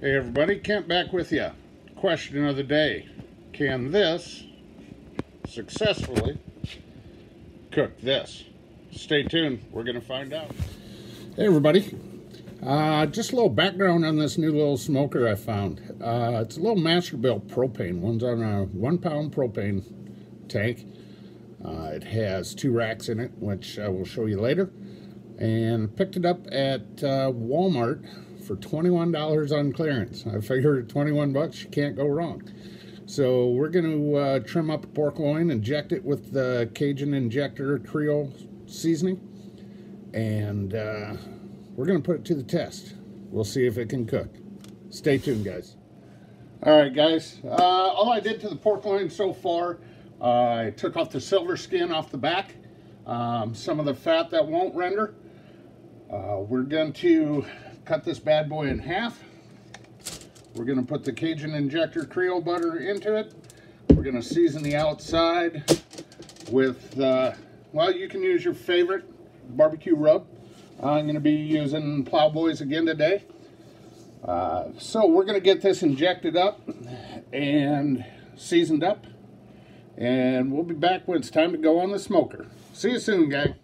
Hey everybody, Kent back with you. Question of the day. Can this successfully cook this? Stay tuned, we're going to find out. Hey everybody, just a little background on this new little smoker I found. It's a little Masterbuilt propane. One's on a 1 pound propane tank. It has 2 racks in it, which I will show you later. And picked it up at Walmart for $21 on clearance. I figured at 21 bucks you can't go wrong. So we're going to trim up a pork loin, inject it with the Cajun Injected Creole seasoning, and we're going to put it to the test. We'll see if it can cook. Stay tuned, guys. All right, guys. All I did to the pork loin so far, I took off the silver skin off the back, some of the fat that won't render. We're going to cut this bad boy in half. We're going to put the Cajun Injected Creole butter into it. We're going to season the outside with, well, you can use your favorite barbecue rub. I'm going to be using Plowboys again today. So we're going to get this injected up and seasoned up. And we'll be back when it's time to go on the smoker. See you soon, gang.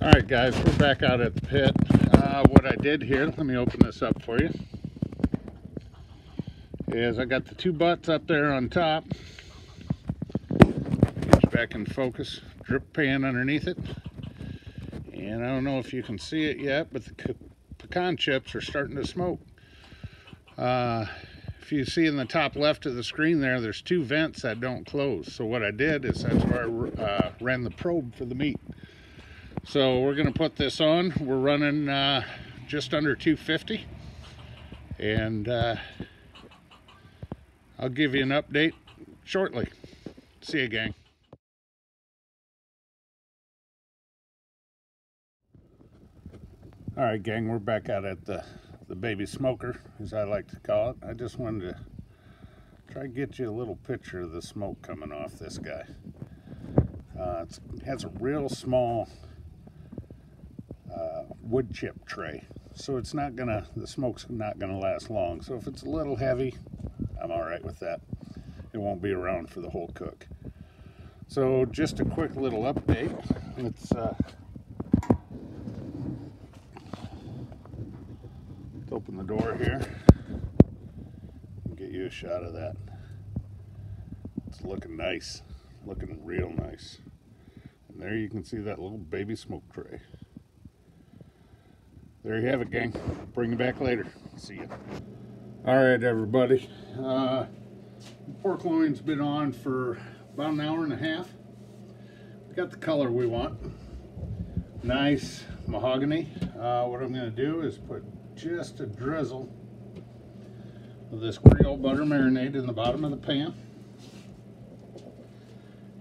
All right, guys, we're back out at the pit. What I did here, let me open this up for you, is I got the 2 butts up there on top. Get you back in focus. Drip pan underneath it. And I don't know if you can see it yet, but the pecan chips are starting to smoke. If you see in the top left of the screen there, there's 2 vents that don't close. So what I did is that's where I ran the probe for the meat. So we're going to put this on. We're running just under 250. And I'll give you an update shortly. See you, gang. All right, gang, we're back out at the baby smoker, as I like to call it. I just wanted to try to get you a little picture of the smoke coming off this guy. It has a real small wood chip tray, so it's not gonna, the smoke's not gonna last long. So if it's a little heavy, I'm all right with that. It won't be around for the whole cook. So just a quick little update. Let's open the door here and get you a shot of that. It's looking nice, looking real nice. And there you can see that little baby smoke tray. There you have it, gang. Bring you back later. See ya. All right, everybody. Pork loin's been on for about an hour and a half. We got the color we want. Nice mahogany. What I'm going to do is put just a drizzle of this Creole butter marinade in the bottom of the pan.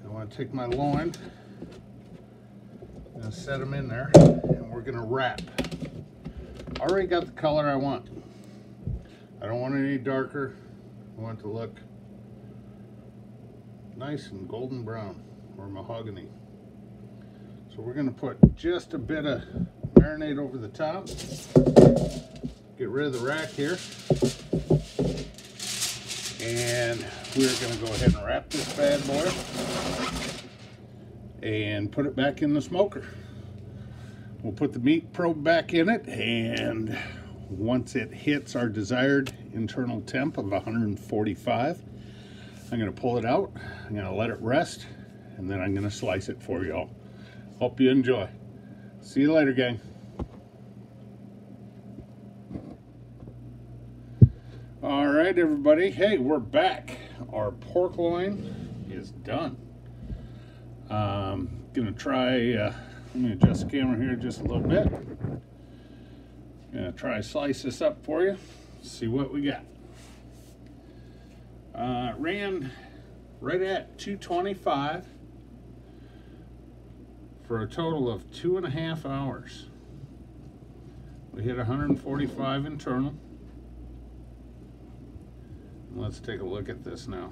I want to take my loin and set them in there, and we're going to wrap. Already got the color I want. I don't want it any darker. I want it to look nice and golden brown or mahogany. So we're going to put just a bit of marinade over the top. Get rid of the rack here. And we're going to go ahead and wrap this bad boy and put it back in the smoker. We'll put the meat probe back in it, and once it hits our desired internal temp of 145, I'm going to pull it out, I'm going to let it rest, and then I'm going to slice it for y'all. Hope you enjoy. See you later, gang. All right, everybody. Hey, we're back. Our pork loin is done. Gonna try, let me adjust the camera here just a little bit. Gonna try to slice this up for you, see what we got. Ran right at 225 for a total of 2.5 hours. We hit 145 internal. Let's take a look at this now.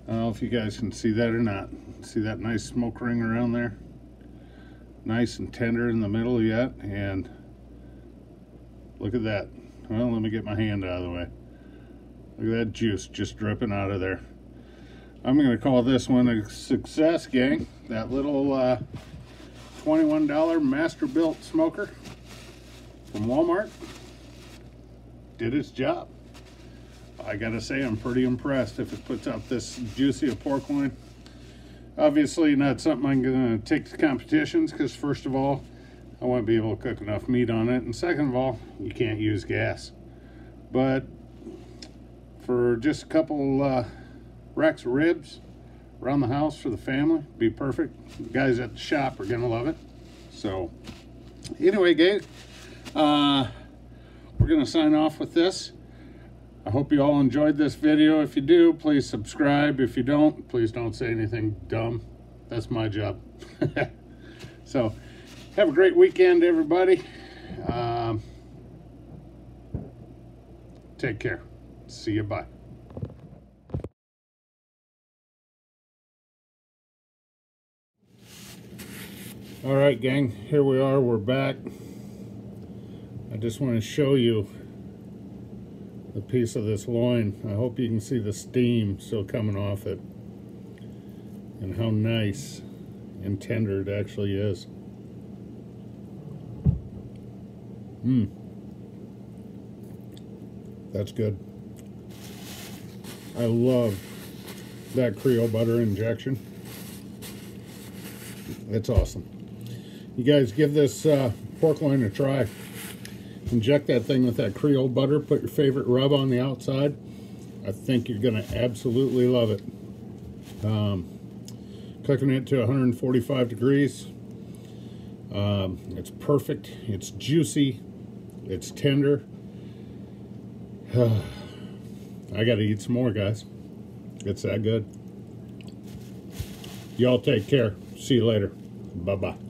I don't know if you guys can see that or not. See that nice smoke ring around there? Nice and tender in the middle yet, and look at that. Well, let me get my hand out of the way. Look at that juice just dripping out of there. I'm going to call this one a success, gang. That little $21 Masterbuilt smoker from Walmart did its job. I gotta say, I'm pretty impressed if it puts out this juicy a pork loin. Obviously not something I'm gonna take to competitions, because first of all, I won't be able to cook enough meat on it, and second of all, you can't use gas. But for just a couple racks of ribs around the house for the family, be perfect. The guys at the shop are gonna love it. So anyway, guys, we're gonna sign off with this. I hope you all enjoyed this video. If you do, please subscribe. If you don't, please don't say anything dumb. That's my job. So have a great weekend, everybody. Take care. See you. Bye. All right, gang, here we are. We're back. I just want to show you a piece of this loin. I hope you can see the steam still coming off it and how nice and tender it actually is. That's good. I love that Creole butter injection. It's awesome. You guys give this pork loin a try. Inject that thing with that Creole butter. Put your favorite rub on the outside. I think you're going to absolutely love it. Cooking it to 145 degrees. It's perfect. It's juicy. It's tender. I got to eat some more, guys. It's that good. Y'all take care. See you later. Bye-bye.